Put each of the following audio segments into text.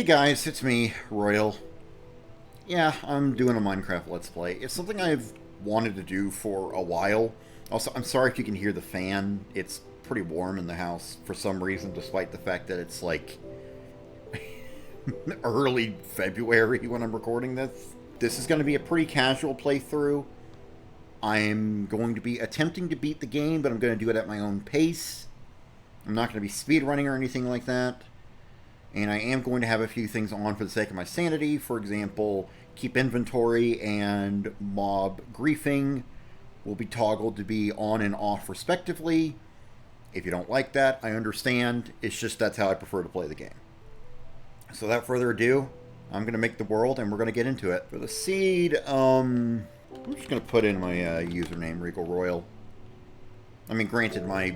Hey guys, it's me, Royal. Yeah, I'm doing a Minecraft Let's Play. It's something I've wanted to do for a while. Also, I'm sorry if you can hear the fan. It's pretty warm in the house for some reason, despite the fact that it's like early February when I'm recording this. This is going to be a pretty casual playthrough. I'm going to be attempting to beat the game, but I'm going to do it at my own pace. I'm not going to be speedrunning or anything like that. And I am going to have a few things on for the sake of my sanity. For example, keep inventory and mob griefing will be toggled to be on and off respectively. If you don't like that, I understand. It's just that's how I prefer to play the game. So without further ado, I'm going to make the world and we're going to get into it. For the seed, I'm just going to put in my username, Regal Royal. I mean, granted, my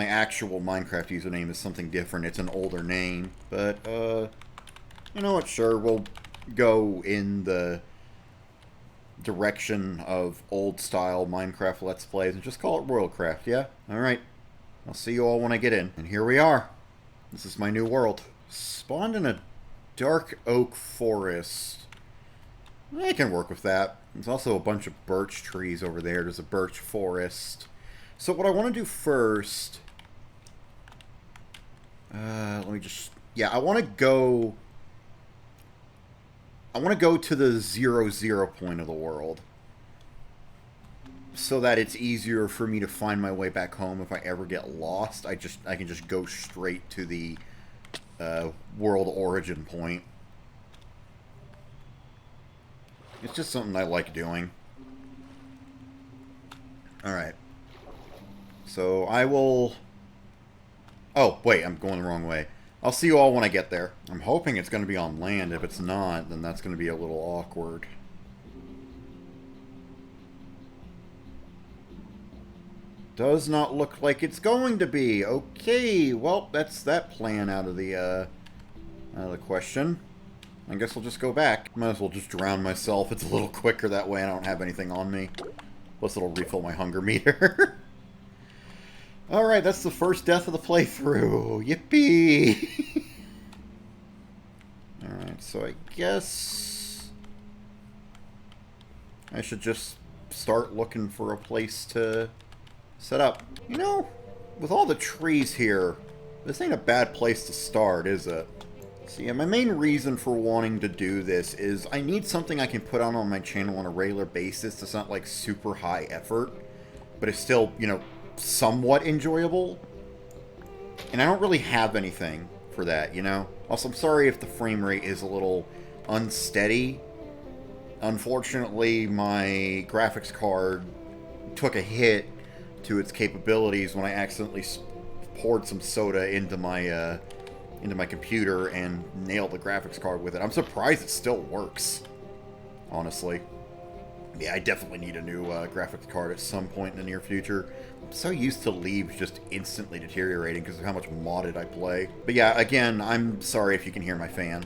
actual Minecraft username is something different. It's an older name. But, you know what? Sure, we'll go in the direction of old-style Minecraft Let's Plays and just call it Royalcraft, yeah? Alright. I'll see you all when I get in. And here we are. This is my new world. Spawned in a dark oak forest. I can work with that. There's also a bunch of birch trees over there. There's a birch forest. So what I want to do first... let me just... Yeah, I want to go to the 0, point of the world. So that it's easier for me to find my way back home if I ever get lost. I can just go straight to the world origin point. It's just something I like doing. Alright. So I will... Oh, wait, I'm going the wrong way. I'll see you all when I get there. I'm hoping it's going to be on land. If it's not, then that's going to be a little awkward. Does not look like it's going to be. Okay, well, that's that plan out of the question. I guess I'll just go back. Might as well just drown myself. It's a little quicker that way. I don't have anything on me. Plus it'll refill my hunger meter. Alright, that's the first death of the playthrough. Yippee! Alright, so I guess I should just start looking for a place to set up. You know, with all the trees here, this ain't a bad place to start, is it? So yeah, my main reason for wanting to do this is I need something I can put on my channel on a regular basis that's not like super high effort, but it's still, you know, somewhat enjoyable. And I don't really have anything for that, you know? Also, I'm sorry if the frame rate is a little unsteady. Unfortunately, my graphics card took a hit to its capabilities when I accidentally poured some soda into my computer and nailed the graphics card with it. I'm surprised it still works, honestly. Yeah, I definitely need a new graphics card at some point in the near future. I'm so used to leaves just instantly deteriorating because of how much modded I play. But yeah, again, I'm sorry if you can hear my fan.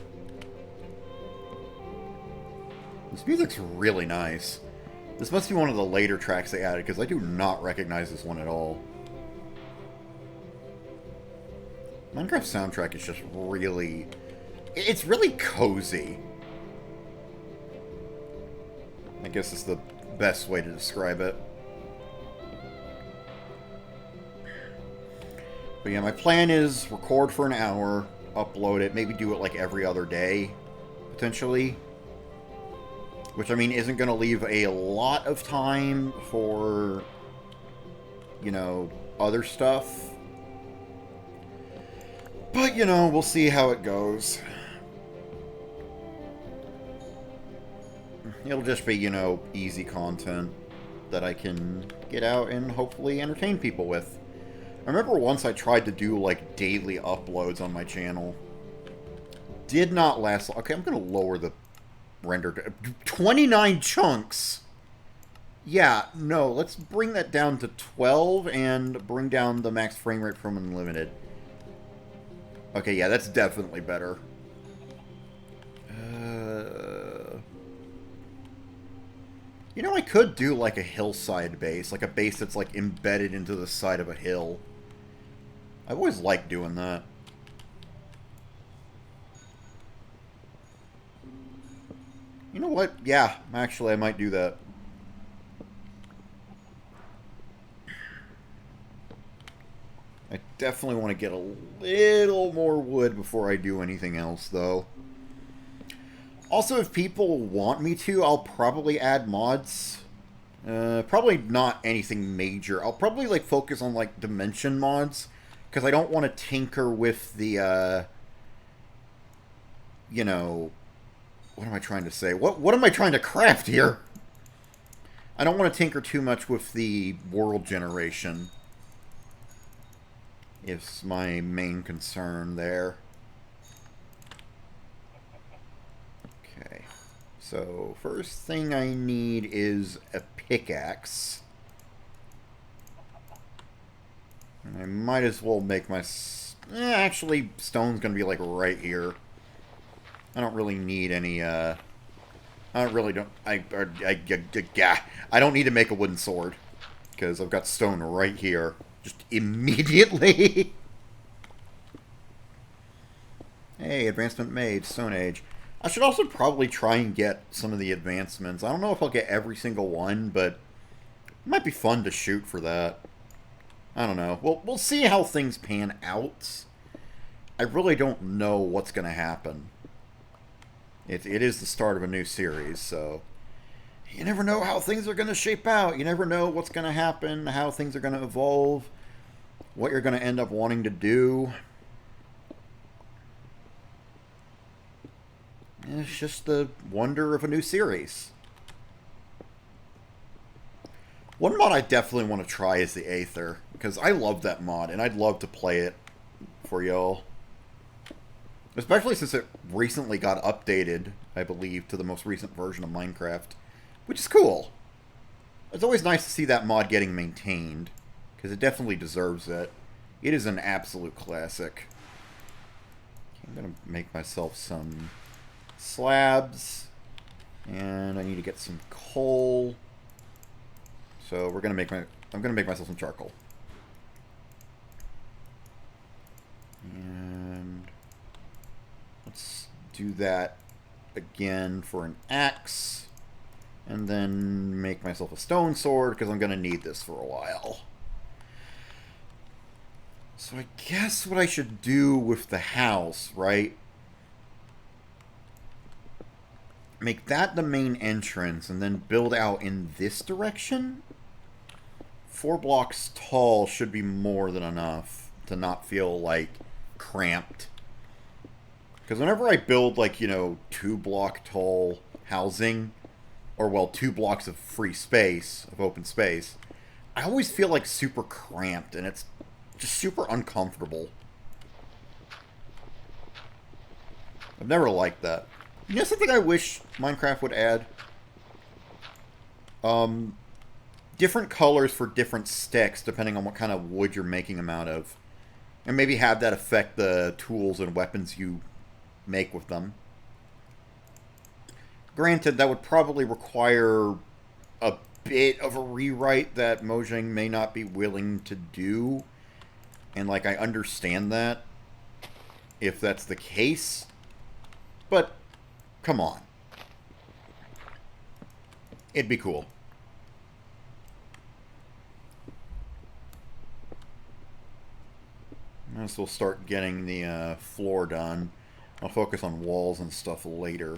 This music's really nice. This must be one of the later tracks they added because I do not recognize this one at all. Minecraft soundtrack is just really... It's really cozy. I guess it's the best way to describe it. But yeah, my plan is record for an hour, upload it, maybe do it like every other day, potentially. Which, I mean, isn't going to leave a lot of time for, you know, other stuff. But, you know, we'll see how it goes. It'll just be, you know, easy content that I can get out and hopefully entertain people with. I remember once I tried to do, like, daily uploads on my channel. Did not last long. Okay, I'm going to lower the render. 29 chunks! Yeah, no, let's bring that down to 12 and bring down the max frame rate from unlimited. Okay, yeah, that's definitely better. You know, I could do like a hillside base, like a base that's like embedded into the side of a hill. I've always liked doing that. know what? Yeah, actually, I might do that. I definitely want to get a little more wood before I do anything else, though. Also, if people want me to, I'll probably add mods. Probably not anything major. I'll probably, like, focus on, like, dimension mods. Because I don't want to tinker with the, you know... What am I trying to say? What am I trying to craft here? I don't want to tinker too much with the world generation. Is my main concern there. Okay. So, first thing I need is a pickaxe. And I might as well make my... actually, stone's going to be, like, right here. I don't really need any, I don't need to make a wooden sword. Because I've got stone right here. Just immediately. Hey, advancement made. Stone Age. I should also probably try and get some of the advancements. I don't know if I'll get every single one, but it might be fun to shoot for that. I don't know. We'll see how things pan out. I really don't know what's going to happen. It is the start of a new series, so you never know how things are going to shape out. You never know what's going to happen, how things are going to evolve, what you're going to end up wanting to do. And it's just the wonder of a new series. One mod I definitely want to try is the Aether, because I love that mod, and I'd love to play it for y'all. Especially since it recently got updated, I believe, to the most recent version of Minecraft. Which is cool. It's always nice to see that mod getting maintained, because it definitely deserves it. It is an absolute classic. I'm going to make myself some slabs. And I need to get some coal. So I'm going to make myself some charcoal. And let's do that again for an axe. And then make myself a stone sword, because I'm going to need this for a while. So I guess what I should do with the house, right? Make that the main entrance, and then build out in this direction? 4 blocks tall should be more than enough to not feel, like, cramped. Because whenever I build, like, 2 block tall housing, or, well, 2 blocks of free space, of open space, I always feel, like, super cramped, and it's just super uncomfortable. I've never liked that. You know something I wish Minecraft would add? Different colors for different sticks, depending on what kind of wood you're making them out of. And maybe have that affect the tools and weapons you make with them. Granted, that would probably require a bit of a rewrite that Mojang may not be willing to do. And, like, I understand that, if that's the case. But, come on. It'd be cool. Might as well start getting the floor done. I'll focus on walls and stuff later.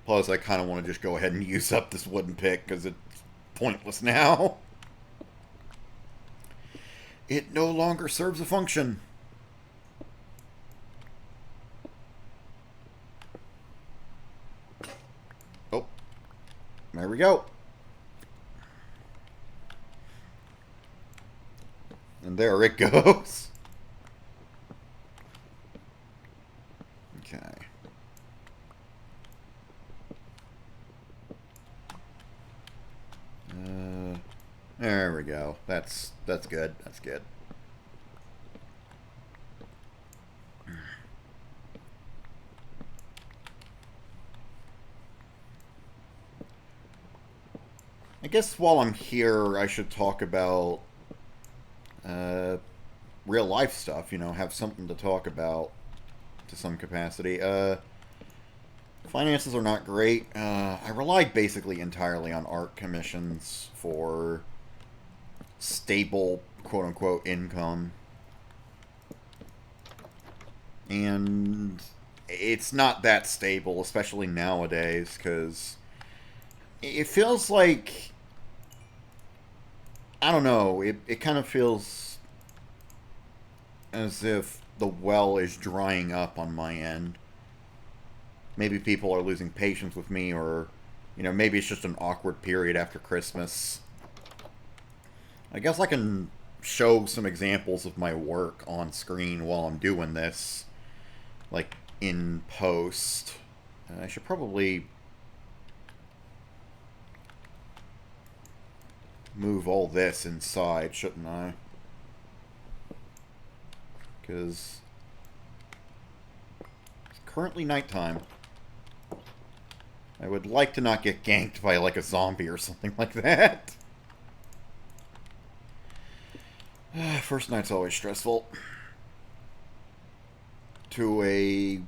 Plus, I kind of want to just go ahead and use up this wooden pick, because it's pointless now. It no longer serves a function. Oh. There we go. And there it goes. Okay. There we go. That's good. That's good. I guess while I'm here, I should talk about real life stuff. Have something to talk about to some capacity. Finances are not great. I relied basically entirely on art commissions for stable, quote-unquote, income. And it's not that stable, especially nowadays, because it feels like, I don't know, it kind of feels as if the well is drying up on my end. Maybe people are losing patience with me, or, you know, maybe it's just an awkward period after Christmas. I guess I can show some examples of my work on screen while I'm doing this, like in post. I should probably move all this inside, shouldn't I? Because it's currently nighttime. I would like to not get ganked by, like, a zombie or something like that. First night's always stressful. To a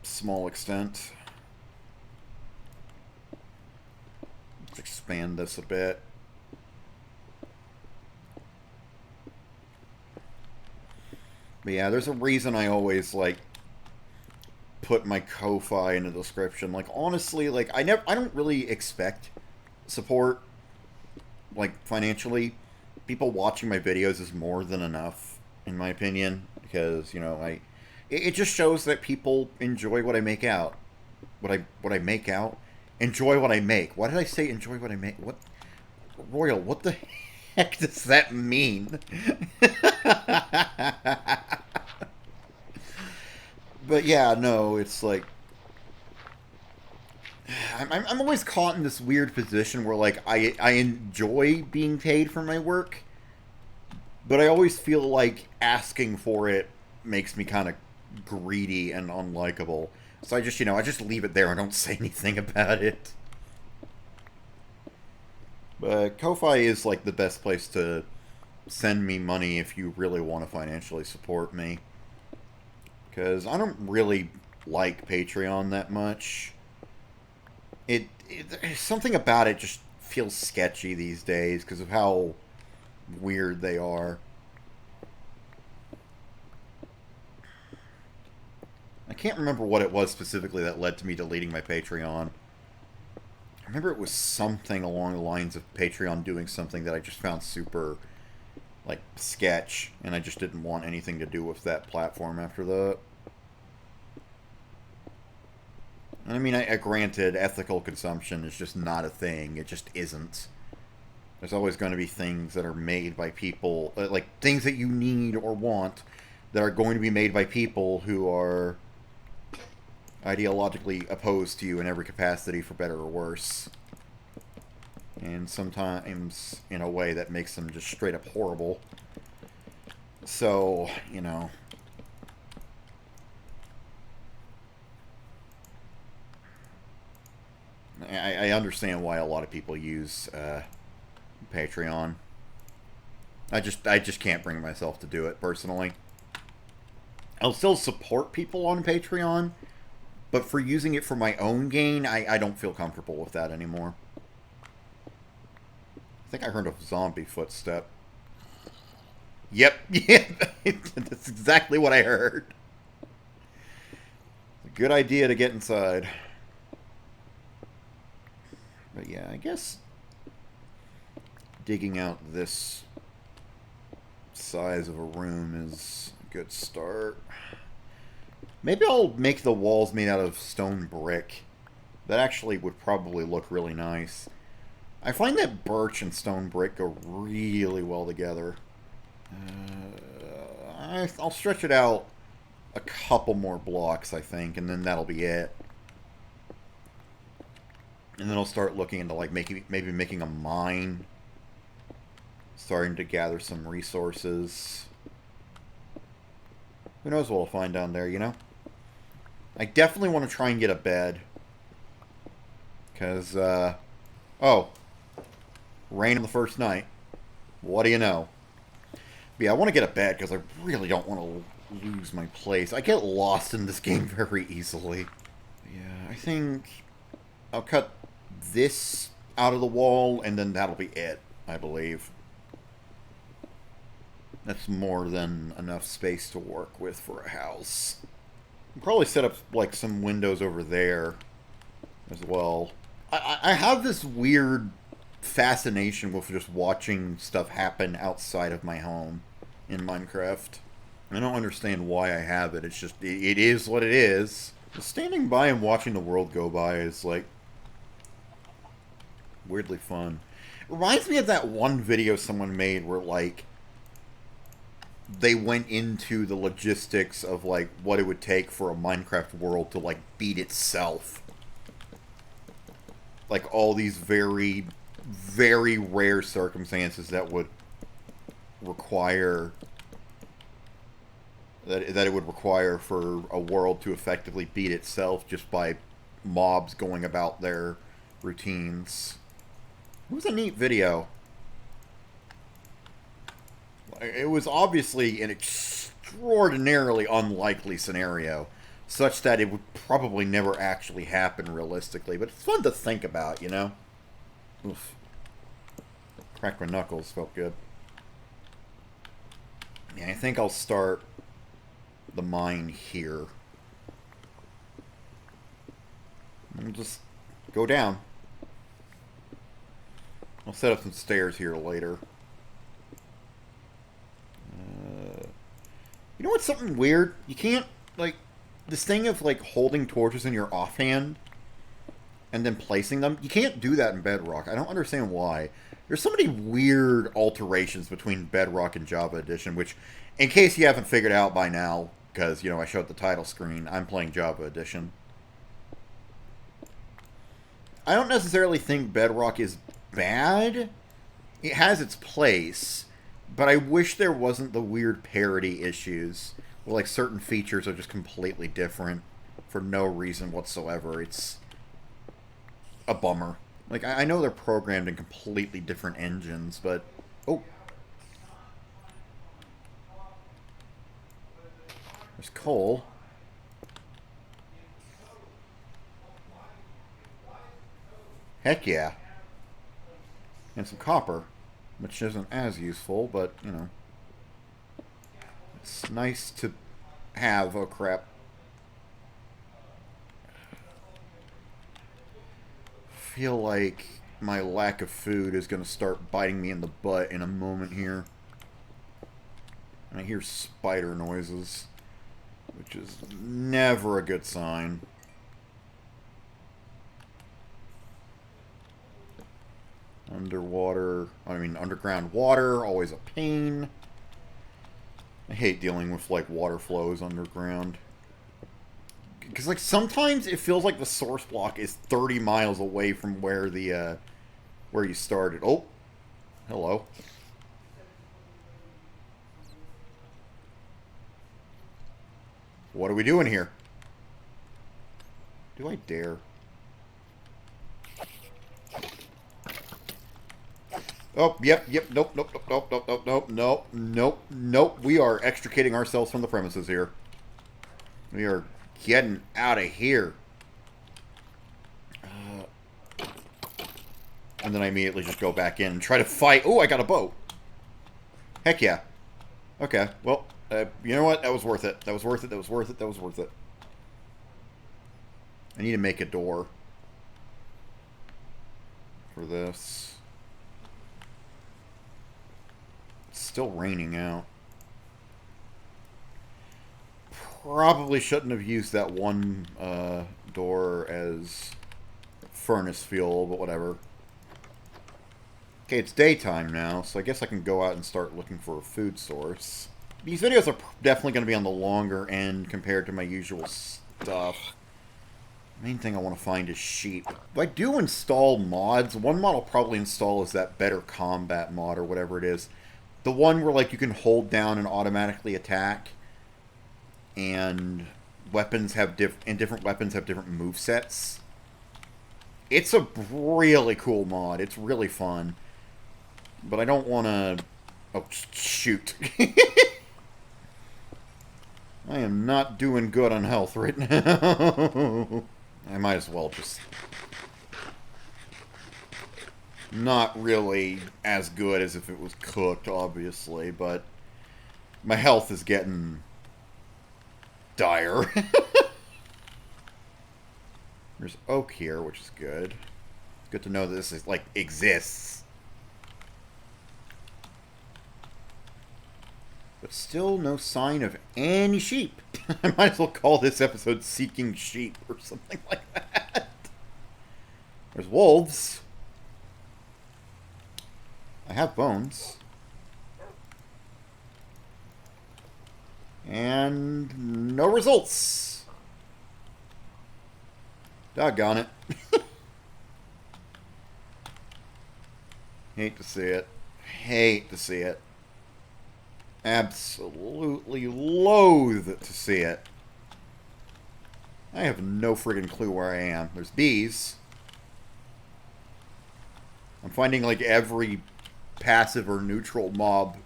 small extent. Let's expand this a bit. But yeah, there's a reason I always, like, put my Ko-Fi in the description. Like, honestly, like, I don't really expect support, like, financially. People watching my videos is more than enough, in my opinion, because, you know, it just shows that people enjoy what I make out. What I make out? Enjoy what I make. Why did I say enjoy what I make? What? Royal, what the heck does that mean? But yeah, no, it's like I'm always caught in this weird position where, like, I enjoy being paid for my work, but I always feel like asking for it makes me kind of greedy and unlikable. So I just, you know, I just leave it there and don't say anything about it. But Ko-Fi is, like, the best place to send me money if you really want to financially support me. Because I don't really like Patreon that much. Something about it just feels sketchy these days because of how weird they are. I can't remember what it was specifically that led to me deleting my Patreon. I remember it was something along the lines of Patreon doing something that I just found super, like, sketch, and I just didn't want anything to do with that platform after that. And I mean, I granted, ethical consumption is just not a thing. It just isn't. There's always going to be things that are made by people, like, things that you need or want, that are going to be made by people who are ideologically opposed to you in every capacity, for better or worse. And sometimes in a way that makes them just straight up horrible. So, you know. I understand why a lot of people use Patreon. I just can't bring myself to do it, personally. I'll still support people on Patreon, but for using it for my own gain, I don't feel comfortable with that anymore. I think I heard a zombie footstep. Yep, yeah, that's exactly what I heard. It's a good idea to get inside. But yeah, I guess digging out this size of a room is a good start. Maybe I'll make the walls made out of stone brick. That actually would probably look really nice. I find that birch and stone brick go really well together. I'll stretch it out a couple more blocks, I think, and then that'll be it. And then I'll start looking into, like, maybe making a mine. Starting to gather some resources. Who knows what we'll find down there, you know? I definitely want to try and get a bed. Because, oh. Rain on the first night. What do you know? But yeah, I want to get a bed because I really don't want to lose my place. I get lost in this game very easily. Yeah, I think I'll cut this out of the wall, and then that'll be it, I believe. That's more than enough space to work with for a house. I'll probably set up, like, some windows over there as well. I have this weird fascination with just watching stuff happen outside of my home in Minecraft. I don't understand why I have it. It's just, it is what it is. Just standing by and watching the world go by is, like, weirdly fun. It reminds me of that one video someone made where, like, they went into the logistics of, like, what it would take for a Minecraft world to, like, beat itself. Like, all these very, very rare circumstances that would require... that it would require for a world to effectively beat itself just by mobs going about their routines. It was a neat video. It was obviously an extraordinarily unlikely scenario, such that it would probably never actually happen realistically, but it's fun to think about, you know? Oof. Cracked my knuckles, felt good. Yeah, I think I'll start the mine here. And just go down. I'll set up some stairs here later. You know what's something weird? You can't, like, this thing of, like, holding torches in your offhand and then placing them, you can't do that in Bedrock. I don't understand why. There's so many weird alterations between Bedrock and Java Edition, which, in case you haven't figured out by now, because, you know, I showed the title screen, I'm playing Java Edition. I don't necessarily think Bedrock is bad. It has its place, but I wish there wasn't the weird parity issues where, like, certain features are just completely different for no reason whatsoever. It's a bummer. Like, I know they're programmed in completely different engines, but... Oh! There's coal. Heck yeah. And some copper, which isn't as useful, but, you know. It's nice to have. Oh, crap. I feel like my lack of food is going to start biting me in the butt in a moment here. And I hear spider noises, which is never a good sign. Underground water, always a pain. I hate dealing with, like, water flows underground. Because, like, sometimes it feels like the source block is 30 miles away from where the, where you started. Oh! Hello. What are we doing here? Do I dare? Oh, yep, nope, nope. We are extricating ourselves from the premises here. We are getting out of here. And then I immediately just go back in and try to fight. Oh, I got a bow. Heck yeah. Okay, well, you know what? That was worth it. That was worth it. I need to make a door for this. Still raining out. Probably shouldn't have used that one door as furnace fuel, but whatever. Okay, it's daytime now, so I guess I can go out and start looking for a food source. These videos are definitely going to be on the longer end compared to my usual stuff. Main thing I want to find is sheep. If I do install mods, one mod I'll probably install is that Better Combat mod or whatever it is. The one where, like, you can hold down and automatically attack, and weapons have different weapons have different movesets. It's a really cool mod. It's really fun, but I don't want to. Oh shoot! I am not doing good on health right now. might as well just... Not really as good as if it was cooked, obviously, but my health is getting dire. There's oak here, which is good. Good to know that this is, like, exists. But still no sign of any sheep. I might as well call this episode Seeking Sheep or something like that. There's wolves. I have bones. And no results. Doggone it. Hate to see it. Hate to see it. Absolutely loathe to see it. I have no friggin' clue where I am. There's bees. I'm finding like every passive or neutral mob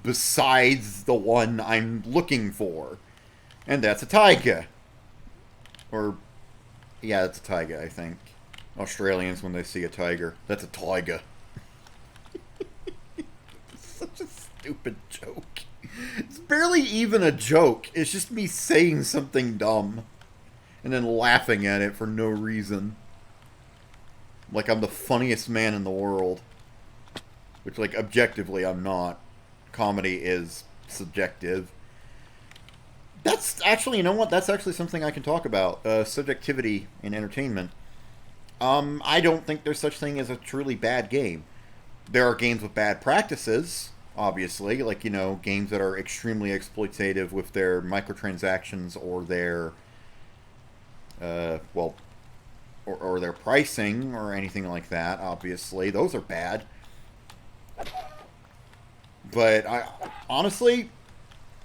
besides the one I'm looking for. And that's a taiga. Or, yeah, that's a taiga, I think. Australians, when they see a tiger, that's a taiga. Such a stupid joke. It's barely even a joke. It's just me saying something dumb and then laughing at it for no reason. Like I'm the funniest man in the world. Which, like, objectively I'm not. Comedy is subjective. That's actually, you know what? That's actually something I can talk about. Subjectivity in entertainment. I don't think there's such thing as a truly bad game. There are games with bad practices, obviously. Like, you know, games that are extremely exploitative with their microtransactions or their, well, or their pricing or anything like that, obviously. Those are bad. But honestly,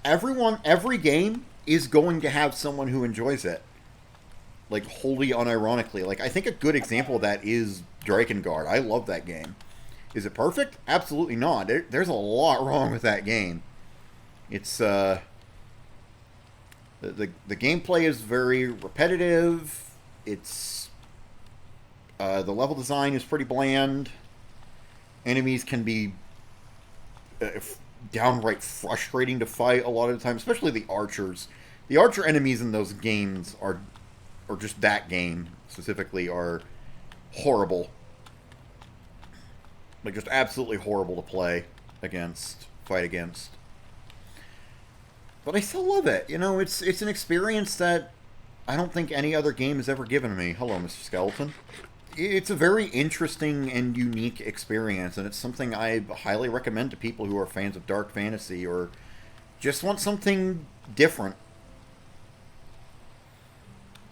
every game is going to have someone who enjoys it. Like, wholly unironically. Like, I think a good example of that is Drakengard. I love that game. Is it perfect? Absolutely not. There's a lot wrong with that game. It's, the gameplay is very repetitive. It's, the level design is pretty bland. Enemies can be downright frustrating to fight a lot of the time, especially the archers. The archer enemies in those games are, or just that game specifically, are horrible. Like, just absolutely horrible to play against, fight against. But I still love it. You know, it's an experience that I don't think any other game has ever given me. Hello, Mr. Skeleton. It's a very interesting and unique experience, and it's something I highly recommend to people who are fans of dark fantasy or just want something different.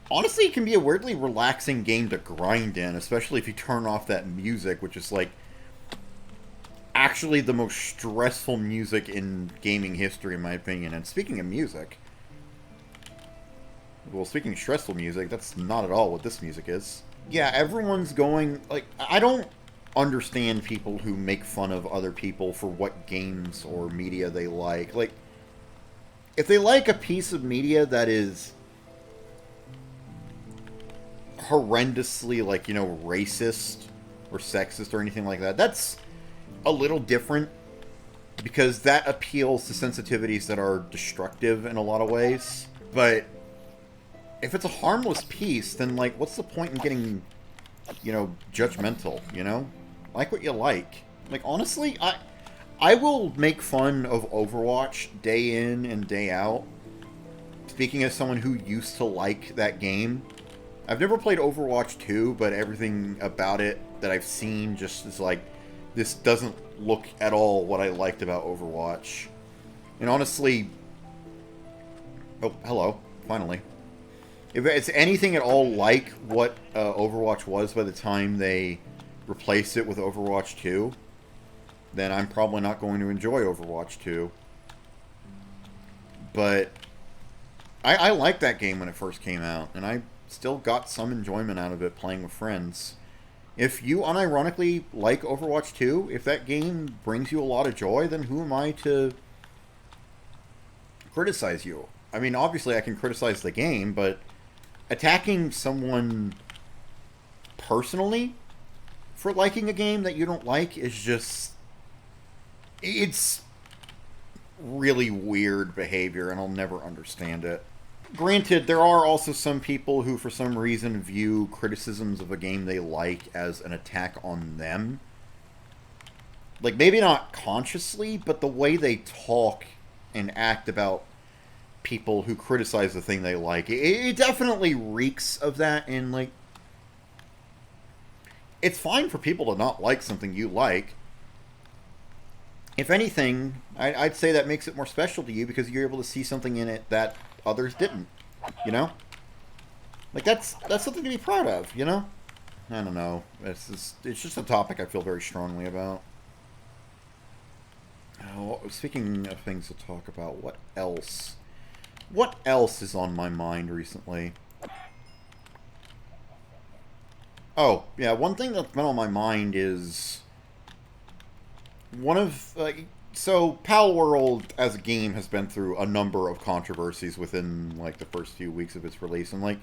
Honestly, it can be a weirdly relaxing game to grind in, especially if you turn off that music, which is like actually the most stressful music in gaming history, in my opinion. And speaking of music, well, speaking of stressful music, that's not at all what this music is. Yeah, everyone's going, like, I don't understand people who make fun of other people for what games or media they like. Like, if they like a piece of media that is horrendously, like, you know, racist or sexist or anything like that, that's a little different, because that appeals to sensitivities that are destructive in a lot of ways. But if it's a harmless piece, then, like, what's the point in getting, you know, judgmental, you know? Like what you like. Like, honestly, I will make fun of Overwatch day in and day out. Speaking as someone who used to like that game. I've never played Overwatch 2, but everything about it that I've seen just is like, this doesn't look at all what I liked about Overwatch. And honestly... Oh, hello. Finally. If it's anything at all like what Overwatch was by the time they replaced it with Overwatch 2, then I'm probably not going to enjoy Overwatch 2. But I liked that game when it first came out, and I still got some enjoyment out of it playing with friends. If you unironically like Overwatch 2, if that game brings you a lot of joy, then who am I to criticize you? I mean, obviously I can criticize the game, but attacking someone personally for liking a game that you don't like is just... It's really weird behavior, and I'll never understand it. Granted, there are also some people who, for some reason, view criticisms of a game they like as an attack on them. Like, maybe not consciously, but the way they talk and act about people who criticize the thing they like, it definitely reeks of that, and, like, it's fine for people to not like something you like. If anything, I'd say that makes it more special to you because you're able to see something in it that others didn't, you know? Like, that's something to be proud of, you know? I don't know. It's just a topic I feel very strongly about. Oh, speaking of things to talk about, what else? What else is on my mind recently? Oh, yeah, one thing that's been on my mind is one of... so, Pal World as a game has been through a number of controversies within, like, the first few weeks of its release. And, like,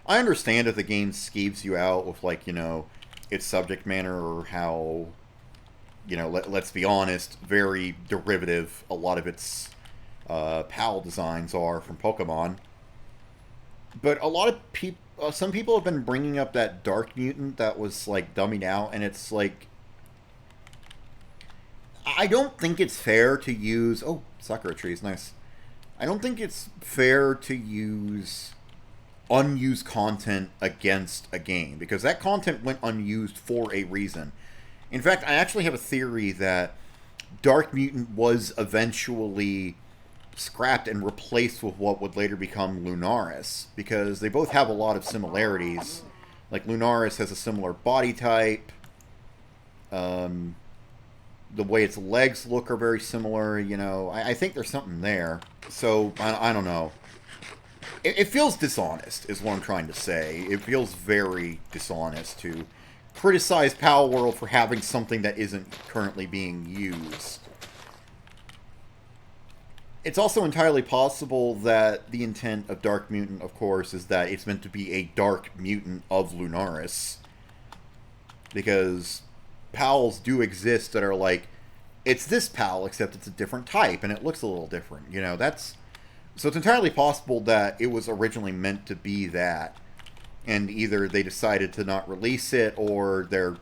I understand if the game skeeves you out with, like, you know, its subject matter or how, you know, let's be honest, very derivative a lot of its PAL designs are from Pokemon. But a lot of people... some people have been bringing up that Dark Mutant that was, like, dummied out, and it's, like... I don't think it's fair to use... Oh, Sakura trees, nice. I don't think it's fair to use unused content against a game, because that content went unused for a reason. In fact, I actually have a theory that Dark Mutant was eventually scrapped and replaced with what would later become Lunaris, because they both have a lot of similarities. Like, Lunaris has a similar body type. The way its legs look are very similar, you know. I think there's something there. So, I don't know. It feels dishonest, is what I'm trying to say. It feels very dishonest to criticize Pal World for having something that isn't currently being used. It's also entirely possible that the intent of Dark Mutant, of course, is that it's meant to be a Dark Mutant of Lunaris. Because PALs do exist that are like, it's this PAL, except it's a different type, and it looks a little different. You know, that's... So it's entirely possible that it was originally meant to be that, and either they decided to not release it, or they're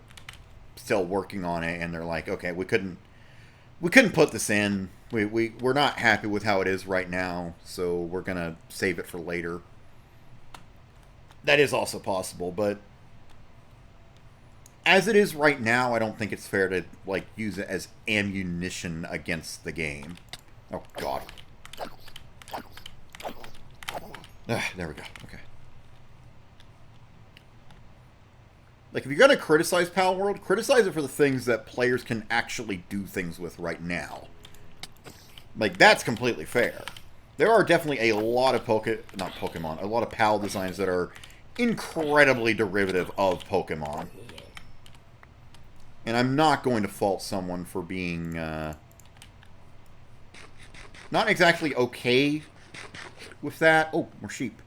still working on it, and they're like, okay, we couldn't put this in. We're not happy with how it is right now, so we're gonna save it for later. That is also possible, but as it is right now, I don't think it's fair to, like, use it as ammunition against the game. Oh, God. There we go. Okay. Like, if you're gonna criticize Pal World, criticize it for the things that players can actually do things with right now. Like, that's completely fair. There are definitely a lot of a lot of PAL designs that are incredibly derivative of Pokemon. And I'm not going to fault someone for being, not exactly okay with that. Oh, more sheep.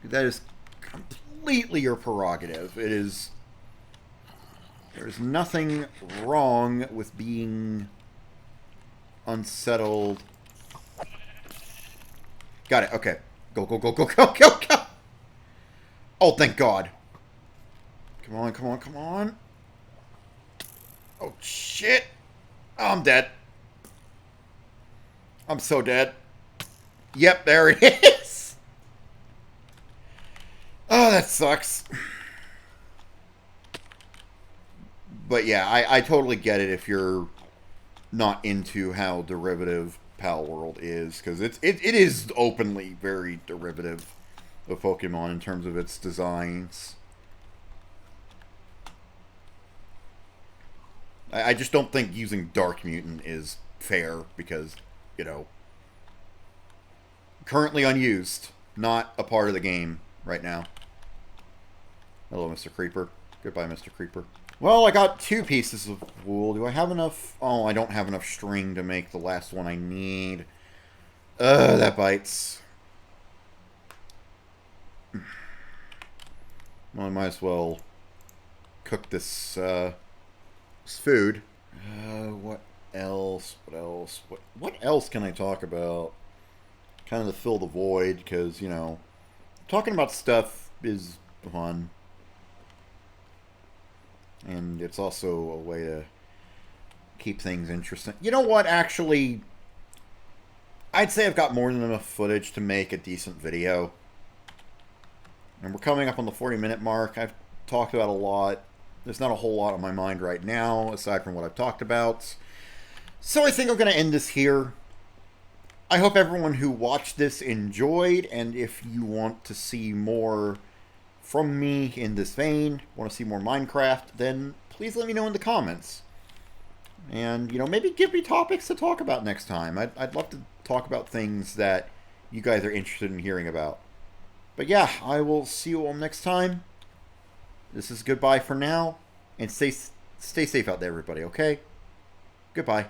That is completely your prerogative. It is... There's nothing wrong with being unsettled. Got it. Okay. Go, go, go, go, go, go, go! Oh, thank God. Come on, come on, come on. Oh, shit. Oh, I'm dead. I'm so dead. Yep, there it is. Oh, that sucks. But yeah, I totally get it if you're not into how derivative Pal World is, because it is openly very derivative of Pokemon in terms of its designs. I just don't think using Dark Mutant is fair because, you know, currently unused, not a part of the game right now. Hello, Mr. Creeper. Goodbye, Mr. Creeper. Well, I got 2 pieces of wool. Do I have enough? Oh, I don't have enough string to make the last one I need. That bites. Well, I might as well cook this, this food. What else? What else can I talk about? Kind of to fill the void, because, you know, talking about stuff is fun. And it's also a way to keep things interesting. You know what, actually, I'd say I've got more than enough footage to make a decent video. And we're coming up on the 40-minute mark. I've talked about a lot. There's not a whole lot on my mind right now, aside from what I've talked about. So I think I'm going to end this here. I hope everyone who watched this enjoyed, and if you want to see more from me in this vein, want to see more Minecraft, then please let me know in the comments. And, you know, maybe give me topics to talk about next time. I'd love to talk about things that you guys are interested in hearing about. But yeah, I will see you all next time. This is goodbye for now. And stay safe out there, everybody, okay? Goodbye.